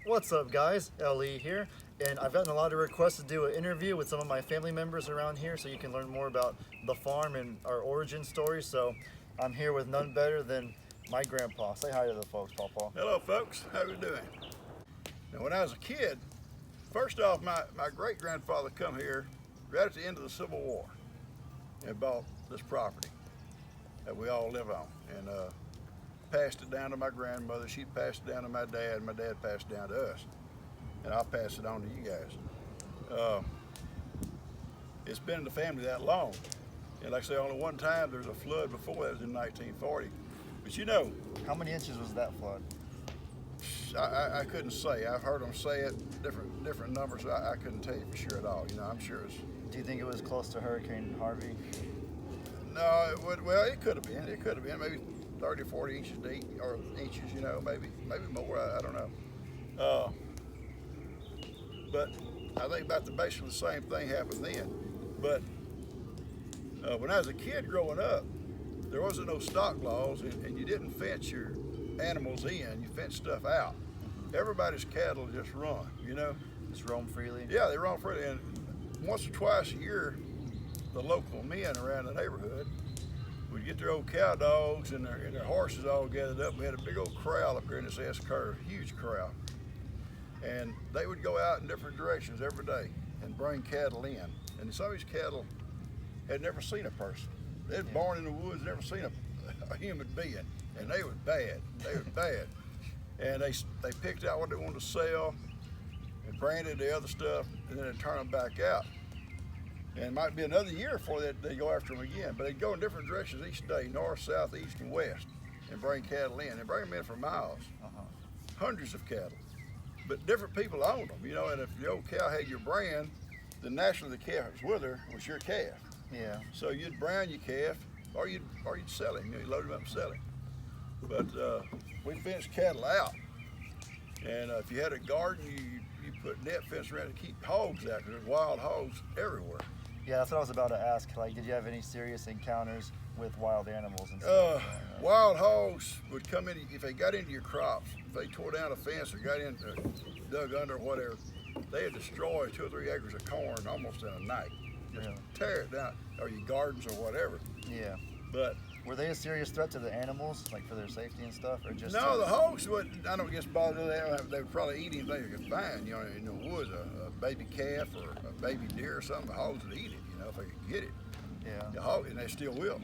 What's up, guys? LE here, and I've gotten a lot of requests to do an interview with some of my family members around here so you can learn more about the farm and our origin story. So I'm here with none better than my grandpa. Say hi to the folks, Pawpaw. Hello folks, how you doing? Now when I was a kid, first off my great-grandfather come here right at the end of the Civil War and bought this property that we all live on and passed it down to my grandmother. She passed it down to my dad passed it down to us, and I'll pass it on to you guys. It's been in the family that long, and like I say, only one time there was a flood before. That was in 1940. But you know, How many inches was that flood? I couldn't say. I've heard them say it, different numbers. I couldn't tell you for sure at all. You know, I'm sure it's. Do you think it was close to Hurricane Harvey? No, it would. Well, it could have been. It could have been maybe 30, 40 inches deep, or inches. You know, maybe more. I don't know. But I think about basically the same thing happened then. But when I was a kid growing up, there wasn't no stock laws, and you didn't fence your animals in. You fenced stuff out. Everybody's cattle just run. You know. Just roam freely? Yeah, they roam freely, and once or twice a year, the local men around the neighborhood would get their old cow dogs and their horses all gathered up. We had a big old corral up here in this S-curve, huge corral. And they would go out in different directions every day and bring cattle in. And some of these cattle had never seen a person. They was born in the woods, never seen a human being. And they was bad. They was bad. And they picked out what they wanted to sell and branded the other stuff, and then they'd turn them back out. And it might be another year before they go after them again. But they'd go in different directions each day, north, south, east, and west, and bring cattle in. And bring them in for miles. Hundreds of cattle. But different people owned them, you know, and if the old cow had your brand, then naturally the calf that was with her was your calf. Yeah. So you'd brand your calf, or you'd sell him. You know, you load him up and sell him. But we fenced cattle out. And if you had a garden, you put net fence around to keep hogs out, because there's wild hogs everywhere. Yeah, that's what I was about to ask. Like, did you have any serious encounters with wild animals and stuff? Wild hogs would come in, if they got into your crops, if they tore down a fence or got in, dug under or whatever, they'd destroy 2 or 3 acres of corn almost in a night. Just tear it down, or your gardens or whatever. Yeah. But were they a serious threat to the animals, like for their safety and stuff, or just? no, the hogs would. I don't get bothered with that. They would probably eat anything they could find. You know, in the woods, a baby calf or a baby deer or something. The hogs would eat it. You know, if they could get it. Yeah. The hog, and they still will.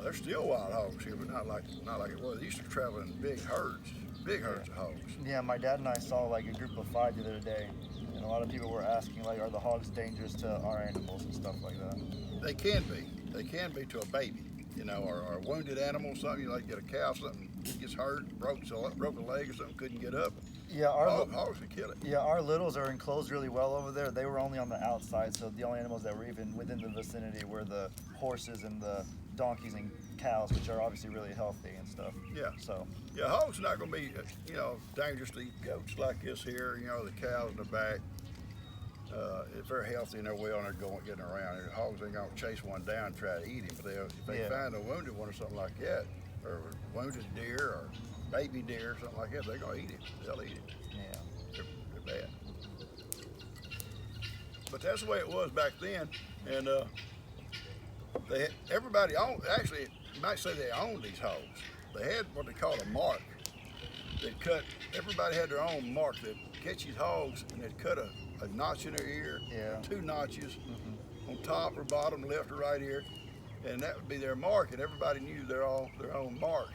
There's still wild hogs here, but not like it was. They used to travel in big herds of hogs. Yeah, my dad and I saw like a group of 5 the other day, and a lot of people were asking like, are the hogs dangerous to our animals and stuff like that? They can be. They can be to a baby. You know, or a wounded animal, something. You like get a cow, something gets hurt, broke a leg or something, couldn't get up. Yeah, hogs can kill it. Yeah, our littles are enclosed really well over there. They were only on the outside, so the only animals that were even within the vicinity were the horses and the donkeys and cows, which are obviously really healthy and stuff. Yeah. So. Yeah, hogs are not going to be, you know, dangerous to eat goats like this here. You know, the cows in the back. It's very healthy and they're well and they're getting around. The hogs ain't going to chase one down and try to eat him, but if they find a wounded one or something like that, or a wounded deer or baby deer or something like that, they're going to eat it. They'll eat it. Yeah. They're bad. But that's the way it was back then, and everybody owned. Actually, you might say they owned these hogs. They had what they called a mark. They'd cut. Everybody had their own mark. They'd catch these hogs and they'd cut a notch in their ear, 2 notches on top or bottom, left or right ear, and that would be their mark. And everybody knew their own marks.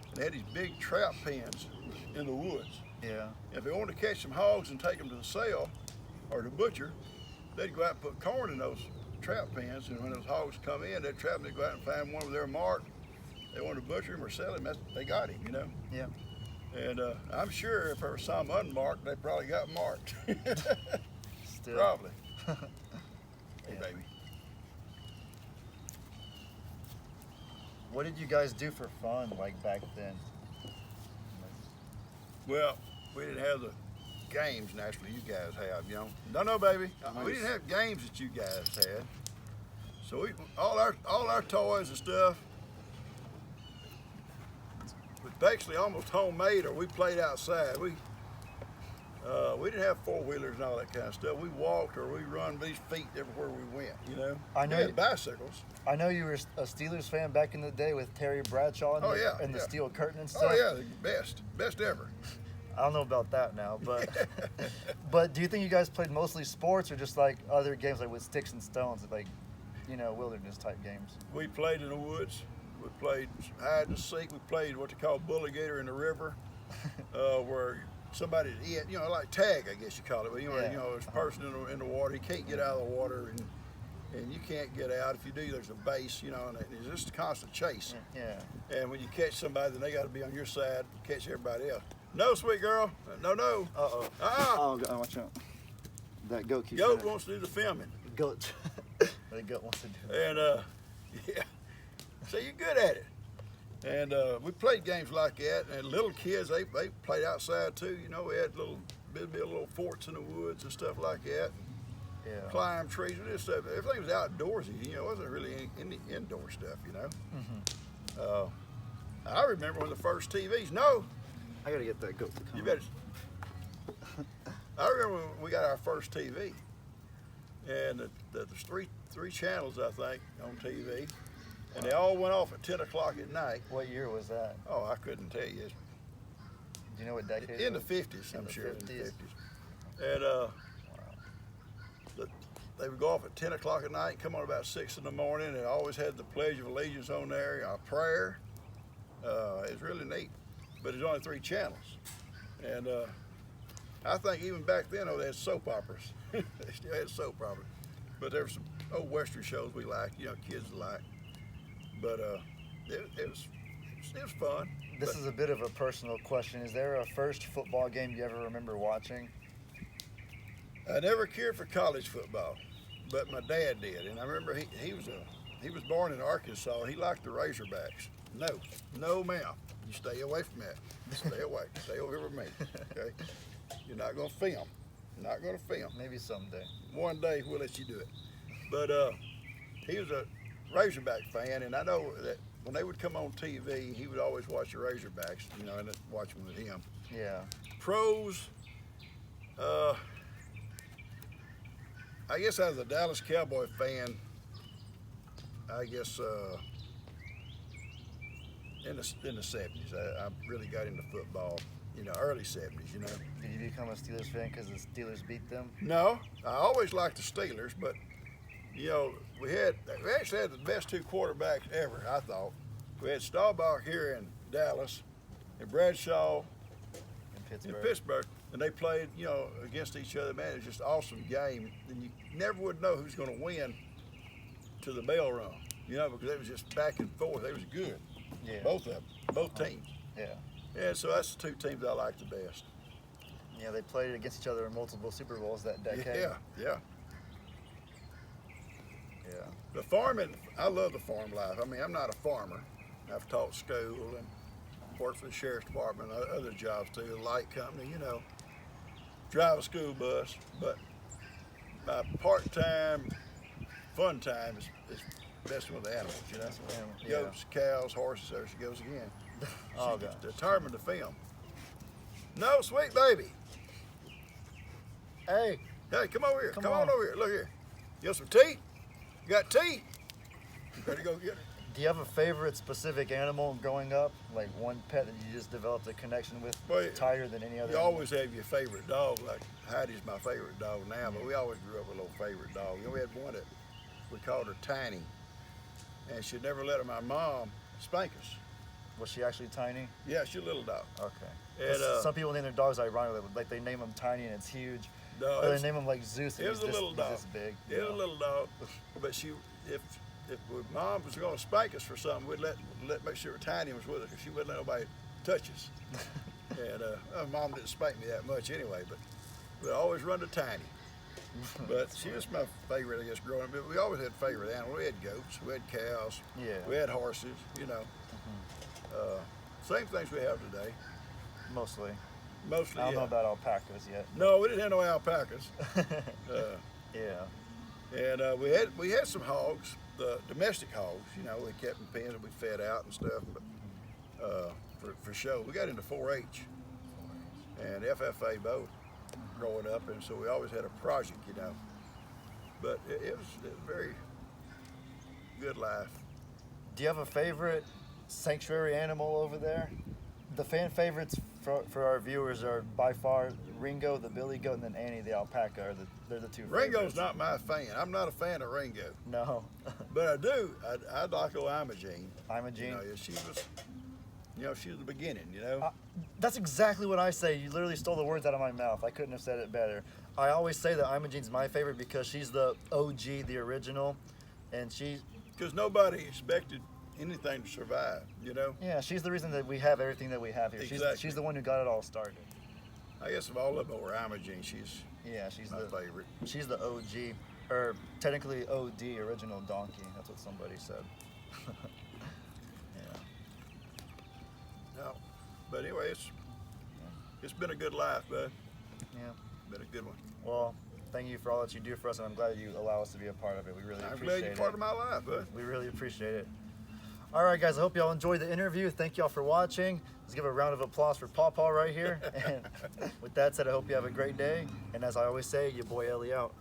And they had these big trap pens in the woods. Yeah. If they wanted to catch some hogs and take them to the sale or the butcher, they'd go out and put corn in those trap pens, and when those hogs come in, they'd trap them. They'd go out and find one with their mark. They wanted to butcher him or sell him. They got him, you know. Yeah. And I'm sure if there was some unmarked, they probably got marked. Still. Probably. Hey, Yeah. baby. What did you guys do for fun, like back then? Well, we didn't have the games naturally you guys have, you know. No, baby. We didn't have games that you guys had. So all our toys and stuff was basically almost homemade, or we played outside. We didn't have four-wheelers and all that kind of stuff. We walked or we run these feet everywhere we went, you know. I know We had bicycles. I know you were a Steelers fan back in the day with Terry Bradshaw and, the steel curtain and stuff. Oh, yeah, the best ever. I don't know about that now, but but do you think you guys played mostly sports or just like other games like with sticks and stones, like, you know, wilderness type games? We played in the woods. We played hide and seek. We played what they call bully gator in the river, where somebody, you know, like tag, I guess you call it. But there's a person in the water. He can't get out of the water, and you can't get out. If you do, there's a base, you know, and it's just a constant chase. Yeah. And when you catch somebody, then they got to be on your side, catch everybody else. No, sweet girl. No, no. Uh-oh. Uh-uh. Oh, watch out. That goat keeps Goat wants to do the filming. Goat. The goat wants to do it. And, yeah. So you're good at it. And we played games like that. And little kids, they played outside too. You know, we had build little forts in the woods and stuff like that. Yeah. Climb trees and this stuff. Everything was outdoorsy. You know, it wasn't really any indoor stuff, you know. Mm-hmm. I remember when the first TVs, no. I gotta get that goat to come. You better. I remember when we got our first TV, and there's three channels I think on TV, and they all went off at 10 o'clock at night. What year was that? Oh, I couldn't tell you. Do you know what decade? In the it was? 50s, I'm sure. 50s. In the 50s. And they would go off at 10 o'clock at night and come on about 6 in the morning, and always had the Pledge of Allegiance on there, our prayer. It's really neat. But there's only 3 channels. And I think even back then, they had soap operas. They still had soap operas. But there were some old Western shows we liked, you know, kids liked. But it was fun. This is a bit of a personal question. Is there a first football game you ever remember watching? I never cared for college football, but my dad did. And I remember he was born in Arkansas. He liked the Razorbacks. No, ma'am. You stay away from that. Stay away. Stay over here with me. Okay? You're not going to film. You're not going to film. Maybe someday. One day we'll let you do it. But he was a Razorback fan, and I know that when they would come on TV, he would always watch the Razorbacks, you know, and I'd watch them with him. Yeah. Pros, I guess I was a Dallas Cowboy fan, I guess in the 70s. I really got into football, you know, early 70s, you know. Did you become a Steelers fan because the Steelers beat them? No, I always liked the Steelers, but, you know, we actually had the best 2 quarterbacks ever, I thought. We had Staubach here in Dallas and Bradshaw in Pittsburgh, and they played, you know, against each other. Man, it was just an awesome game, and you never would know who's going to win to the bell rung, you know, because it was just back and forth. They was good. Yeah. Both of them, both teams. Yeah. Yeah, so that's the 2 teams I like the best. Yeah, they played against each other in multiple Super Bowls that decade. Yeah. Yeah. The farming, I love the farm life. I mean, I'm not a farmer. I've taught school and worked for the sheriff's department and other jobs too, a light company, you know, drive a school bus. But my part-time, fun time is messing with the animals, you know. Yeah. Goats, cows, horses, there she goes again. Oh, She's gosh. determined to film. No, sweet baby. Hey. Hey, come over here. Come Come on on over here. Look here. You want some tea? You got tea? You better go get it. Do you have a favorite specific animal growing up? Like one pet that you just developed a connection with Well, tighter than any other You animal? always have your favorite dog. Like Heidi's my favorite dog now, but we always grew up with a little favorite dog. You know, we had one that we called her Tiny, and she'd never let my mom spank us. Was she actually tiny? Yeah, she's a little dog. Okay. And Some people name their dogs ironically, like they name them Tiny and it's huge. no, Or they name him like Zeus and it was he's a little dog. this big. It was a little dog, but if mom was going to spank us for something, we'd make sure Tiny was with us, because she wouldn't let nobody touch us. And mom didn't spank me that much anyway, but we always run to Tiny. But she was my favorite, I guess, growing up. But we always had favorite animals. We had goats, we had cows, Yeah. we had horses, you know. Same things we have today, Mostly. mostly. I don't yeah. know about alpacas yet. No, we didn't have no alpacas. Yeah. And we had some hogs, the domestic hogs. You know, we kept in pens and we fed out and stuff. But for show, we got into 4-H and FFA both. growing up, and so we always had a project, you know. But it was a very good life. Do you have a favorite sanctuary animal over there? The fan favorites for our viewers are by far Ringo, the billy goat, and then Annie, the alpaca. They're the two Ringo's favorites. not my fan. I'm not a fan of Ringo. No. But I do. I like old Imogene. Imogene? You know, she was, she was the beginning, you know. That's exactly what I say. You literally stole the words out of my mouth. I couldn't have said it better. I always say that Imogene's my favorite because she's the OG, the original, and Because nobody expected anything to survive, you know. Yeah, she's the reason that we have everything that we have here. Exactly. She's the one who got it all started. I guess of all of them over Imogene, she's my favorite. She's the OG, or technically OD, original donkey. That's what somebody said. Yeah. No, but anyway, it's been a good life, bud. Yeah. Been a good one. Well, thank you for all that you do for us, and I'm glad you allow us to be a part of it. We really I'm appreciate glad it. you're part of my life, bud. We really appreciate it. All right, guys, I hope y'all enjoyed the interview. Thank y'all for watching. Let's give a round of applause for Pawpaw right here. And with that said, I hope you have a great day. And as I always say, your boy Ellie out.